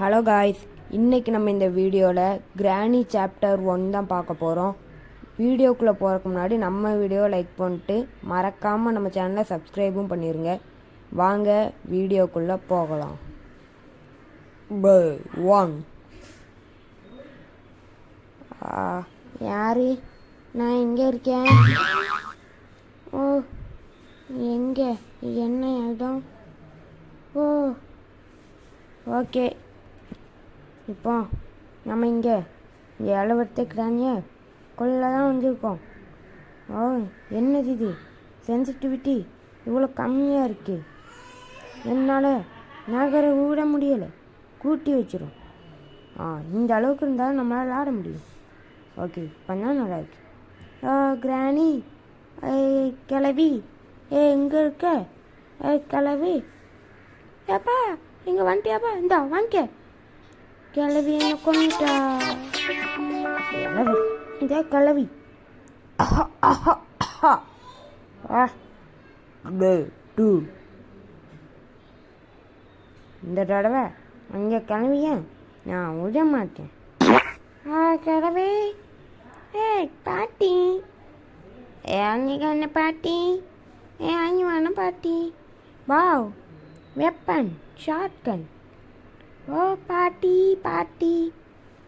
Hello guys, இன்றைக்கி நம்ம இந்த வீடியோவில் கிராணி சாப்டர் 1 தான் பார்க்க போகிறோம். வீடியோக்குள்ளே போகிறதுக்கு முன்னாடி நம்ம வீடியோவை லைக் பண்ணிட்டு மறக்காமல் நம்ம சேனலை சப்ஸ்கிரைபும் பண்ணிடுங்க. வாங்க வீடியோக்குள்ளே போகலாம். 1 யாரு? நான் இங்கே இருக்கேன். ஓ, எங்கே? என்ன இடம்? ஓ, ஓகே. இப்போ நம்ம இங்கே இளவரத்தை கிராணியை கொள்ள தான் வந்திருக்கோம். ஓ, என்னது இது? சென்சிட்டிவிட்டி இவ்வளோ கம்மியாக இருக்குது. என்னால் நகர விட முடியலை, கூட்டி வச்சிடும். இந்த அளவுக்கு இருந்தாலும் நம்மளால் ஆட முடியும். ஓகே, இப்போ தான் நல்லா இருக்கு. கிராணி, கிளவி, எங்கே இருக்க? கிளவி, ஏப்பா இங்கே வந்துட்டியாப்பா? இந்தா வாங்கிக்க. கிளவி என்ன கொண்டுட்டா? இந்த கிளவி இந்த தடவை அங்கே கிளவிய நான் விட மாட்டேன். கிளவி, பாட்டி, அங்கே என்ன பாட்டி? அங்கே வேணும் பாட்டி. Wow, weapon, shotgun. ஓ பாட்டி, பாட்டி,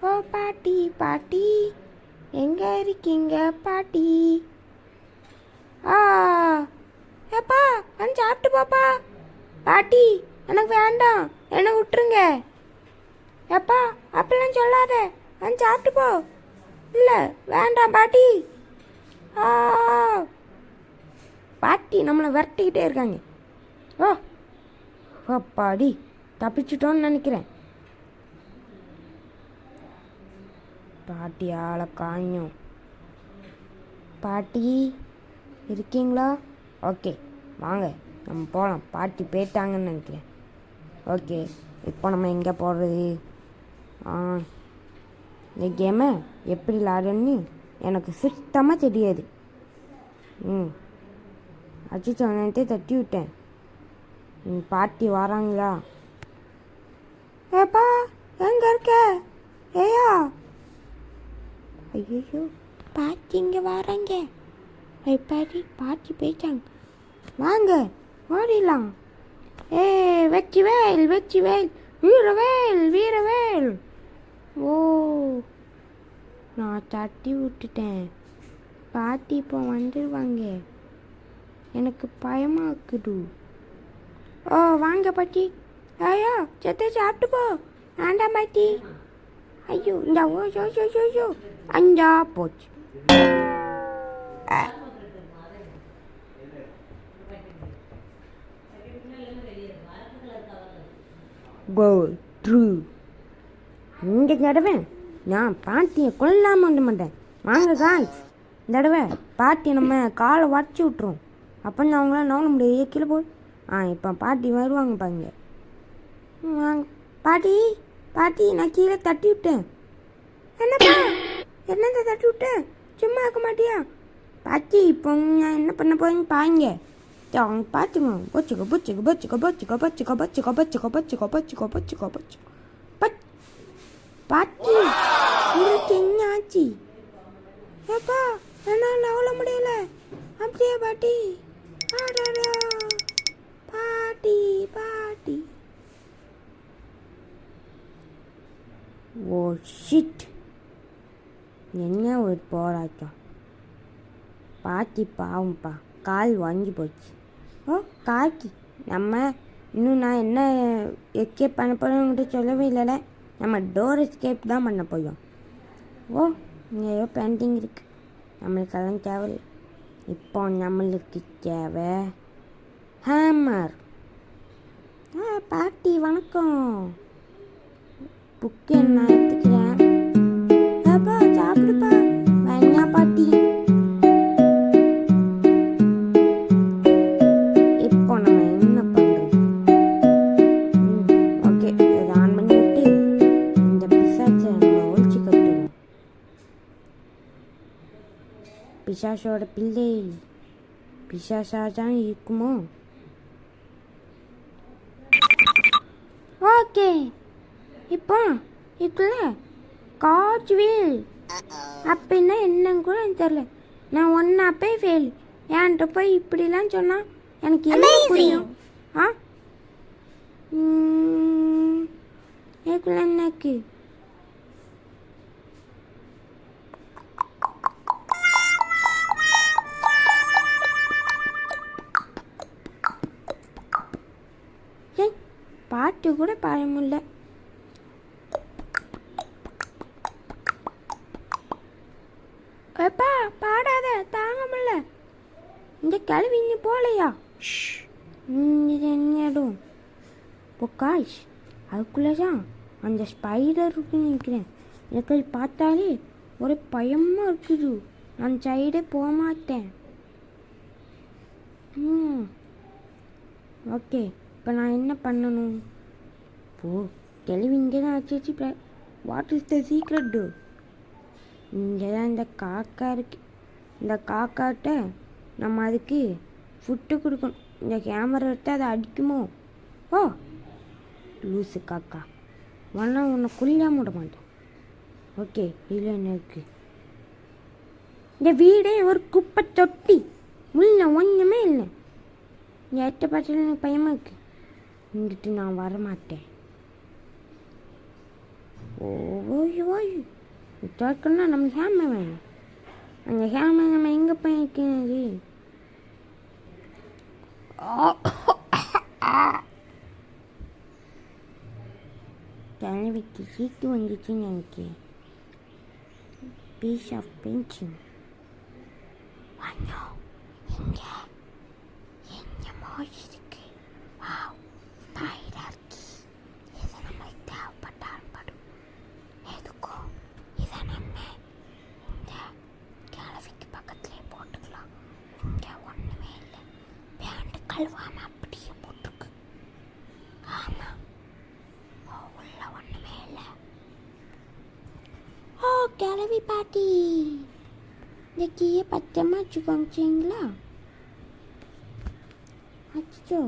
ஓ பாட்டி, பாட்டி, எங்கே இருக்கீங்க பாட்டி? ஏப்பா வந்து சாப்பிட்டு போப்பா. பாட்டி, எனக்கு வேண்டாம், என்னை விட்டுருங்க. ஏப்பா அப்படிலாம் சொல்லாத, வந்து சாப்பிட்டு போ. இல்லை வேண்டாம் பாட்டி. பாட்டி நம்மளை விரட்டிக்கிட்டே இருக்காங்க. ஓ பாடி, தப்பிச்சிட்டோன்னு நினைக்கிறேன். பாட்டி ஆளை காயும். பாட்டி இருக்கீங்களா? ஓகே வாங்க நம்ம போகலாம். பாட்டி போயிட்டாங்கன்னு நினைக்கிறேன். ஓகே, இப்போ நம்ம எங்கே போடுறது? இந்த கேமை எப்படி விளாடுன்னு எனக்கு சுத்தமாக தெரியாது. அடிச்சோன்னே தட்டி விட்டேன். பாட்டி வராங்களா? ஏப்பா எங்க இருக்க? ஏயா, ஐயோ பாட்டி இங்கே வராங்க. பாட்டி பாட்டி போயிட்டாங்க. வாங்க ஓடிடலாம். வெற்றிவேல், வெற்றிவேல், வீரவேல், வீரவேல். ஓ, நான் தட்டி விட்டுட்டேன். பாட்டி இப்போ வந்துடுவாங்க. எனக்கு பயமாக இருக்குது. ஓ வாங்க பாட்டி. ஐயோ செத்த சாப்பிட்டு போ. வேண்டாம் பாட்டி. ஐயோ இந்த ஓ அஞ்சா போச்சு. இந்த தடவை நான் பாட்டியை கொல்லாமல் வந்து மாட்டேன். வாங்க காய்ஸ், இந்த தடவை பாட்டி நம்ம காலை உடச்சி விட்ருவோம். அப்போ அவங்களால நோக்க முடியாது. கீழே போய் இப்போ பாட்டி வருவாங்க பாருங்க. வாங்க பாட்டி. பாட்டி நான் கீழே தட்டி விட்டேன். என்னப்பா என்னத்தை தட்டி விட்டேன்? சும்மா இருக்க மாட்டியா? பாட்டி இப்போ நான் என்ன பண்ண போறேன்னு பாருங்க. அவங்க பார்த்துங்க. பொச்சுக்கோ பொச்சுக்கோ பொச்சுக்கோ பொச்சுக்கோ பொச்சுக்கோ பொச்சுக்கோ பொச்சுக்கோ பொச்சுக்கோ பொச்சுக்கோ பொச்சுக்கோ பொச்சுக்கோ பாட்டி உங்களுக்கு என்ன ஆச்சு? ஏப்பா என்னால் அவ்வளோ முடியல. அப்படியே பாட்டி. பாட்டி பாட்டி. ஓ ஷிட், என்ன ஒரு போராட்டம். பாட்டி பாவம்ப்பா, கால் வாங்கி போச்சு. ஓ காக்கி, நம்ம இன்னும் நான் என்ன எஸ்கேப் பண்ண போகிறோங்கிட்ட சொல்லவே இல்லைல்ல. நம்ம டோர் எஸ்கேப் தான் பண்ண போயோம். ஓ இங்கே ஏதோ பெயிண்டிங் இருக்குது. நம்மளுக்கெல்லாம் தேவையில்லை. இப்போ நம்மளுக்கு தேவை ஹேமர். பாட்டி வணக்கம். புக்கு என்ன எடுத்துக்கிறேன். அப்பா சாப்பிடுப்பா. வேணா பாட்டி. இப்போ நம்ம என்ன பண்ணுறது? ஓகே, இதை ஆன் பண்ணி விட்டு இந்த பிசாச்சை நம்ம ஒழிச்சு கட்டுவோம். பிசாசோட பிள்ளை பிசாசா தான் இருக்குமோ? ஓகே இப்போ இதுக்குள்ள காட்ச் வீல் அப்படின்னா என்னன்னு கூட எனக்கு தெரில. நான் ஒன்றாப்பே ஃபெயில். என்கிட்ட போய் இப்படிலாம் சொன்னால் எனக்கு என்ன புரியும்? ஆ இதுக்குள்ள என்னக்கு பாட்டு கூட பாட முடியல. எப்பா பாடாத, தாங்க முடியல. இந்த கிளவி இன்னும் போகலையா? இது என்னடும் பொக்காஷ், அதுக்குள்ளே தான் அந்த ஸ்பைடர் இருக்குன்னு நினைக்கிறேன். எனக்கு அது பார்த்தாலே ஒரு பயமாக இருக்குது. நான் சைடே போக மாட்டேன். ஓகே, இப்போ நான் என்ன பண்ணணும்? கிளவி இங்கே தான் வச்சு வாட் இஸ் த சீக்ரெட்? இங்கே தான் இந்த காக்கா இருக்கு. இந்த காக்காட்ட நம்ம அதுக்கு ஃபுட்டு கொடுக்கணும். இந்த கேமரா எடுத்து அதை அடிக்குமோ? ஓ லூஸு காக்கா, உன்னை கொல்லாம விட மாட்டேன். ஓகே, இதில் என்ன இருக்கு? இந்த வீடே ஒரு குப்பை தொட்டி. உள்ள ஒன்றுமே இல்லை. இந்த எட்ட பாட்டில் எனக்கு பயமாக இருக்கு. இங்கிட்டு நான் வரமாட்டேன். ஓய் விட்டாக்கன்னா நம்ம ஹேமை வேணும். அந்த ஹேமை நம்ம எங்கே போய் வைக்கிறது? தலைவிக்கு சீட்டு வந்துச்சுன்னு நினைக்கிறேன். பீஸ் ஆஃப் பென்சிங் இங்கே என்னமோ இருக்கு. Spider key. இதை நம்மளுக்கு தேவைப்பட்டால் படும். எதுக்கும் இதை நம்ம இந்த கிழவிக்கு பக்கத்துலேயே போட்டுக்கலாம். இங்கே ஒன்றுமே இல்லை. பேண்ட் கழுவாமல் அப்படியே போட்டுருக்கு. ஆமாம், உள்ள ஒன்றுமே இல்லை. ஓ கிழவி பாட்டி, இந்த கீயை பத்திரமா வச்சுக்கோங்களா? அச்சோ,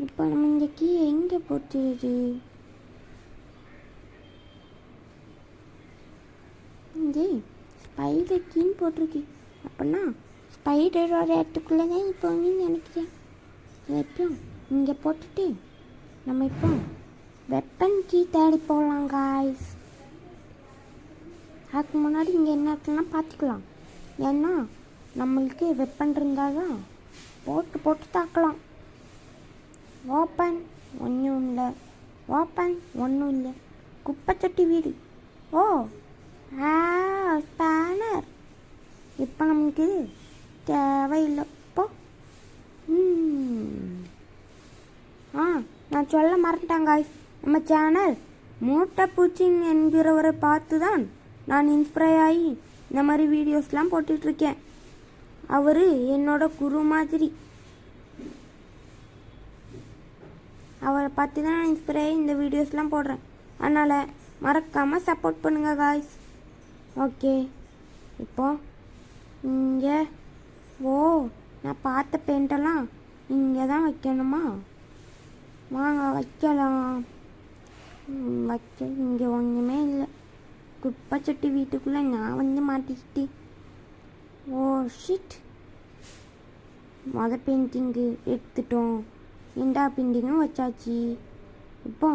இப்போ நம்ம இந்த கீயை எங்கே போட்டுறது? இது ஸ்பைடர் கீன்னு போட்டிருக்கு. அப்படின்னா ஸ்பைடரோட இடத்துக்குள்ளே தான் இப்போ நினைக்கிறேன். எப்பயும் இங்கே போட்டுட்டு நம்ம இப்போ வெப்பன் கீ தேடி போகலாம் காய்ஸ். அதுக்கு முன்னாடி இங்கே என்ன இருக்குன்னா பார்த்துக்கலாம். ஏன்னா நம்மளுக்கு வெப்பன் இருந்தால் தான் போட்டு தாக்கலாம். ஓப்பன் ஒன்றும் இல்லை. ஓப்பன் ஒன்றும் இல்லை. குப்பைச்சட்டி வீடு. ஓ ஸ்பேனர். இப்போ நமக்கு தேவையில்லை. இப்போ நான் சொல்ல மறந்துட்டேன் காய்ஸ். நம்ம சேனல் மூட்டை பூச்சிங் என்கிறவரை பார்த்து தான் நான் இன்ஸ்பயர் ஆகி இந்த மாதிரி வீடியோஸ்லாம் போட்டுட்ருக்கேன். அவர் என்னோட குரு மாதிரி. அவரை பார்த்து தான் நான் இன்ஸ்பயர் ஆகி இந்த வீடியோஸ்லாம் போடுறேன். அதனால் மறக்காமல் சப்போர்ட் பண்ணுங்கள் காய்ஸ். ஓகே, இப்போ இங்கே நான் பார்த்த பெயிண்டெல்லாம் இங்கே தான் வைக்கணுமா? வாங்க வைக்கலாம். இங்கே ஒன்றுமே இல்லை. குப்பைச்சட்டி வீட்டுக்குள்ளே நான் வந்து மாட்டிக்கிட்டு. ஓ ஷிட், பெயிண்டிங்கு எடுத்துட்டோம். ரெண்டாவது பெயிண்டிங்கும் வச்சாச்சு. இப்போ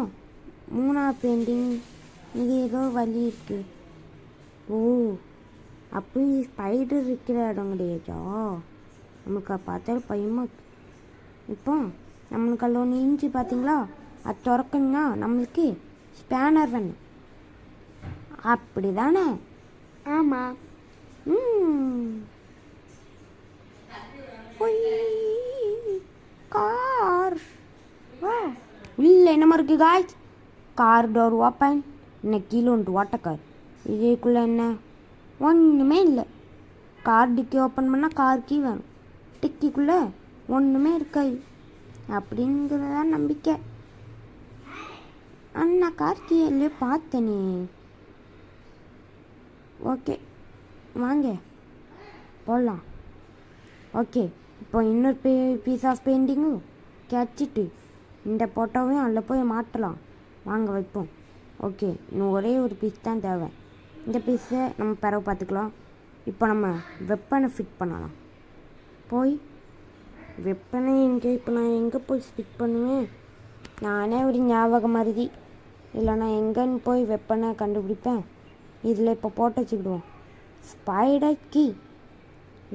மூணாவது பெயிண்டிங். இது ஏதோ வழி இருக்குது. ஓ அப்போ ஸ்பைடர் இருக்கிற இடம் கிடையாதா? நமக்கு பார்த்தாலும் பயமாக. இப்போ நம்மளுக்கு அதில் ஒன்று இஞ்சி பார்த்தீங்களா? அது திறக்கணும்னா நம்மளுக்கு ஸ்பேனர் வேணும். அப்படி தானே? ஆமாம். கார் உள்ள என்னமா இருக்குது காய்ஸ்? Car door open. இன்னும் கீழே ஒன்று ஓட்டக்கார். இதுக்குள்ளே என்ன? ஒன்றுமே இல்லை. கார் டிக்கி ஓப்பன் பண்ணால் கார் கீ வேணும். டிக்கிக்குள்ளே ஒன்றுமே இருக்காது அப்படிங்கிறதான் நம்பிக்கை. அண்ணா கார் கீ இல்லையே பார்த்தனே. ஓகே வாங்க போடலாம். ஓகே, இப்போ இன்னொரு பீஸ் ஆஃப் பெயிண்டிங்கும் கிடச்சிட்டு இந்த ஃபோட்டோவையும் அதில் போய் மாட்டலாம். வாங்க வைப்போம். ஓகே, இன்னும் ஒரே ஒரு பீஸ் தான் தேவை. இந்த பீஸை நம்ம பிறகு பார்த்துக்கலாம். இப்போ நம்ம வெப்பனை ஃபிட் பண்ணலாம். போய் வெப்பனை இப்போ நான் எங்கே போய் ஃபிட் பண்ணுவேன்? நானே ஒரு ஞாபகம் மருதி இல்லைனா எங்கேன்னு போய் வெப்பனை கண்டுபிடிப்பேன். இதில் இப்போ போட்டு வச்சுக்கிடுவோம். Spider key.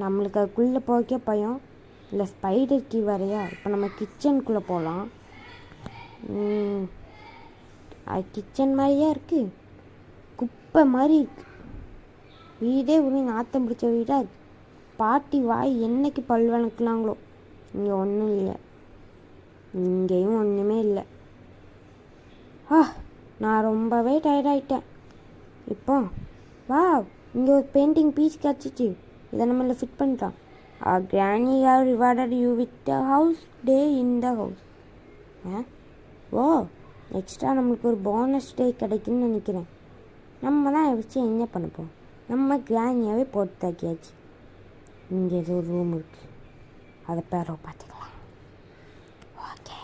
நம்மளுக்கு அதுக்குள்ளே போய்க்க பயம் இல்லை. ஸ்பைடர் கீ வரையா? இப்போ நம்ம கிச்சனுக்குள்ளே போகலாம். அது கிச்சன் மாதிரியா இருக்குது. குப்பை மாதிரி இருக்குது. வீடே ஒரு நாத்தம் பிடிச்ச வீடாக இருக்குது. பாட்டி வாய் என்னைக்கு பல் வளர்க்கலாங்களோ. இங்கே ஒன்றும் இல்லை. இங்கேயும் ஒன்றுமே இல்லை. நான் ரொம்பவே டயர்டாயிட்டேன். இப்போ வா, இங்கே ஒரு பெயிண்டிங் பீஸ் கிடச்சிச்சு. இதை நம்மள ஃபிட் பண்ணிட்டோம். Granny has rewarded you with the house day in the house. ஓ, எக்ஸ்ட்ரா நம்மளுக்கு ஒரு போனஸ் டே கிடைக்குன்னு நினைக்கிறேன். நம்ம தான் வச்சு என்ன பண்ணப்போம். நம்ம கிராணியாகவே போட்டு தாக்கியாச்சு. இங்கே ஏதோ ஒரு ரூம் இருக்குது. அதை பேரோ பார்த்துக்கலாம். ஓகே,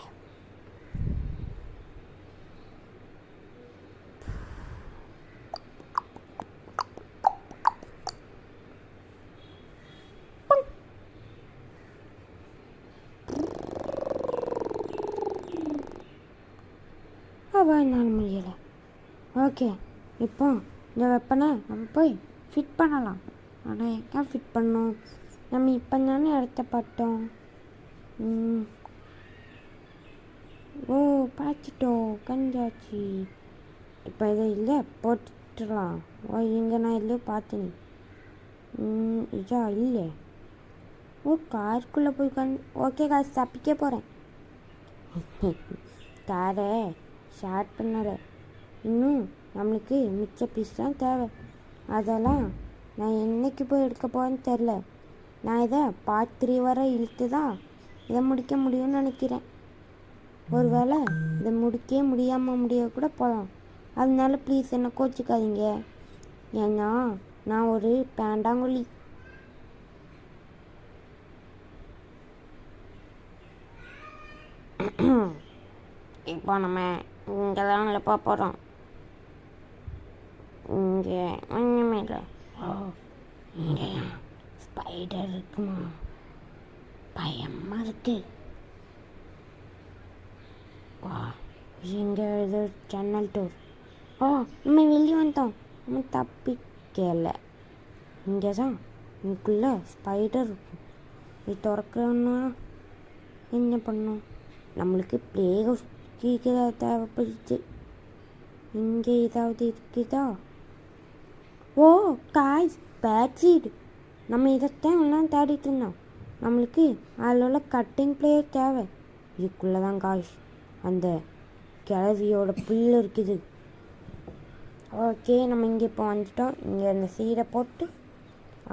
என்னால் முடியலை. ஓகே, இப்போ இந்த வெப்பனை நம்ம போய் ஃபிட் பண்ணலாம். ஆனால் எங்கே ஃபிட் பண்ணோம்? நம்ம இப்போ தானே இடத்த பார்த்தோம். ஓ, பார்த்துட்டோம், கண்டாச்சு. இப்போ இதை இல்லை போட்டுடலாம். ஓ, இங்கே நான் இல்லையோ பார்த்தேன். இதா இல்லை. ஓ, காருக்குள்ளே போய் ஓகே, காசு தப்பிக்க போகிறேன். காரை ஷேர் பண்ணற. இன்னும் நம்மளுக்கு மிச்ச பீஸ் தான் தேவை. அதெல்லாம் நான் என்றைக்கு போய் எடுக்க போகிறேன்னு தெரில. நான் இதை பார்ட் 3 வரை இழுத்து தான் இதை முடிக்க முடியும்னு நினைக்கிறேன். ஒரு வேளை இதை முடிக்க முடியாமல் கூட போகலாம். அதனால ப்ளீஸ் என்னை கோச்சிக்காதீங்க. ஏன்னா நான் ஒரு பேண்டாங்குழி. இப்போ நம்ம இங்கே தான் இல்லை போகிறோம். இங்கே ஒன்றுமே இல்லை. ஓ, இங்கே ஸ்பைடர் இருக்குமா? பயமாக இருக்கு. வா, இங்கே ஏதோ ஜன்னல் டோர். ஓ, நம்ம வெளியே வந்தோம். நம்ம தப்பிக்கலை. இங்கே தான் இதுக்குள்ளே ஸ்பைடர் இருக்கும். இது திறக்கணும்னா என்ன பண்ணும்? நம்மளுக்கு ப்ளே ஹவுஸ் கீழே தேவைப்படுச்சு. இங்கே ஏதாவது இருக்குதா? ஓ, காய்ஸ், பேட்சீடு. நம்ம இதைத்தான் எல்லாம் தேடிட்டு இருந்தோம். நம்மளுக்கு அதில் உள்ள கட்டிங் பிளேயர் தேவை. இதுக்குள்ளே தான் காய்ஸ் அந்த கிழவியோட புல் இருக்குது. ஓகே, நம்ம இங்கே இப்போ வந்துட்டோம். இங்கே அந்த சீடை போட்டு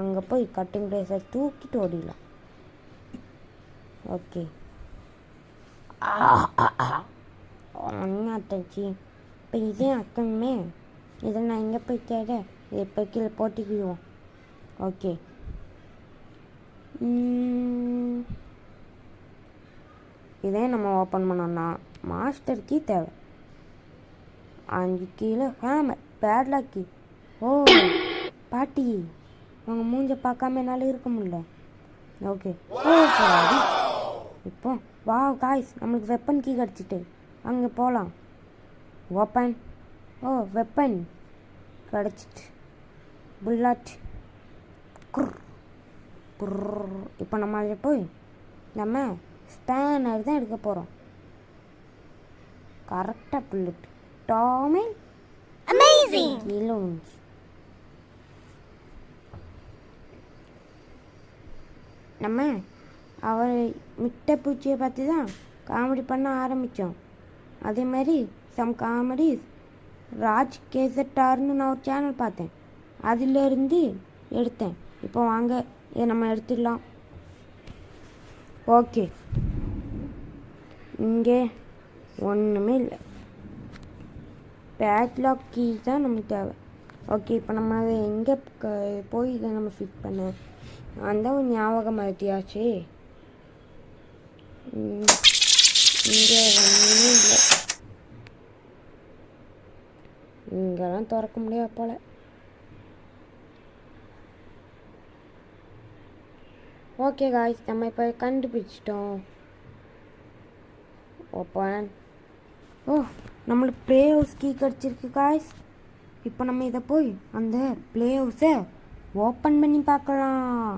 அங்கே போய் கட்டிங் பிளேயர்ஸை தூக்கிட்டு ஓடிடலாம். ஓகே, ஒன்றும் அட்டாச்சு. இப்போ இதே அக்கணுமே. இதை நான் எங்கே போய் தேட? இதை இப்போ கீழே போட்டிக்குவோம். ஓகே, இதே நம்ம ஓப்பன் பண்ணோம்னா மாஸ்டர் கீ தேவை. 5 கீழே ஹேமர் பேட்லாக் கீ. ஓ, பாட்டி அவங்க மூஞ்ச பார்க்காம என்னால் இருக்க முடியல. ஓகே, ஓ சரி. இப்போ வா காய்ஸ், நம்மளுக்கு வெப்பன் கீ கிடச்சிட்டு அங்கே போகலாம். ஓப்பன். ஓ, வெப்பன் கிடச்சிட்டு. புல்லட். இப்போ நம்ம அதில் போய் நம்ம ஸ்பேனர் தான் எடுக்க போகிறோம். கரெக்டாக புல்லட் டாமே கீழே விழுந்துச்சு. நம்ம அவர் மிட்ட பூச்சியை பார்த்து தான் காமெடி பண்ண ஆரம்பித்தோம். அதே மாதிரி சம் காமெடிஸ் ராஜ் கேசட்டார்னு நான் ஒரு சேனல் பார்த்தேன். அதிலேருந்து எடுத்தேன். இப்போ வாங்க இதை நம்ம எடுத்துடலாம். ஓகே, இங்கே ஒன்றுமே இல்லை. பேட்லாக் கீ தான் நமக்கு தேவை. ஓகே, இப்போ நம்ம அதை எங்கே போய் இதை நம்ம ஃபிட் பண்ண அந்த ஒரு ஞாபகம் மறுத்தியாச்சு. இங்கே ஒன்றுமே இல்லை. இங்கெல்லாம் திறக்க முடியாது போல். ஓகே காய்ஸ், நம்ம இப்போ கண்டுபிடிச்சிட்டோம். ஓப்பன். ஓ, நம்மளுக்கு ப்ளே ஹவுஸ் கீ கிடச்சிருக்கு காய்ஸ். இப்போ நம்ம இதை போய் அந்த ப்ளே ஹவுஸை ஓப்பன் பண்ணி பார்க்கலாம்.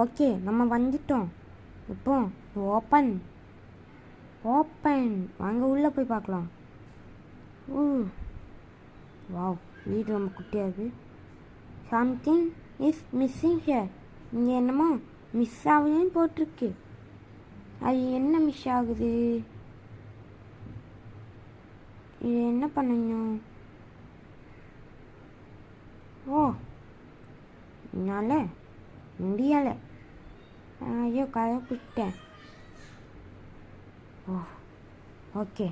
ஓகே, நம்ம வந்துட்டோம். இப்போ ஓப்பன் ஓப்பன் வாங்க உள்ளே போய் பார்க்கலாம். வாவ், வீடு ரொம்ப குட்டியாக இருக்குது. Something is missing here. இங்கே என்னமோ மிஸ் ஆகுதுன்னு போட்டிருக்கு. அது என்ன மிஸ் ஆகுது? இது என்ன பண்ணணும்? ஓ, என்னால் முடியலை. ஐயோ, கதை பிடிட்டேன். ஓ, ஓகே.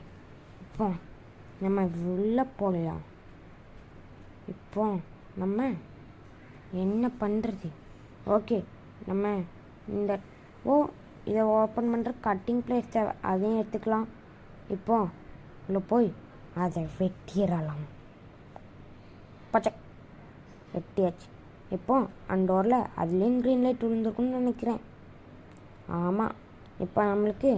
இப்போ நம்ம உள்ளே போடலாம். இப்போ நம்ம என்ன பண்ணுறது? ஓகே, நம்ம இந்த இதை ஓப்பன் பண்ணுற கட்டிங் பிளேஸ் தேவை, அதையும் எடுத்துக்கலாம். இப்போ உள்ள போய் அதை வெட்டிடலாம். பச்சை வெட்டியாச்சு. இப்போ அந்த டோரில் அதுலேயும் க்ரீன் லைட் விழுந்துருக்குன்னு நினைக்கிறேன். ஆமாம், இப்போ நம்மளுக்கு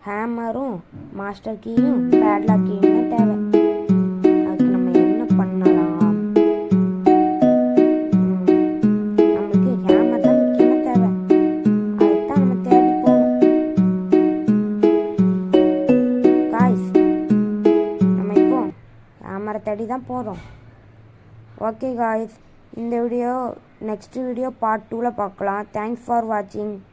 ஹேமரும் மாஸ்டர் கீயும் பேட்லாக் கீயும் தான் தேவை. அதுக்கு நம்ம என்ன பண்ணலாம்? நம்மளுக்கு ஹேமர் தான் முக்கியமாக தேவை. அதுதான் நம்ம தேடி போகணும். காய்ஸ், நம்ம இப்போ ஹேமரை தேடி தான் போகிறோம். ஓகே காய்ஸ், இந்த வீடியோ நெக்ஸ்ட் வீடியோ பார்ட் 2ல் பார்க்கலாம். தேங்க்ஸ் ஃபார் வாட்சிங்.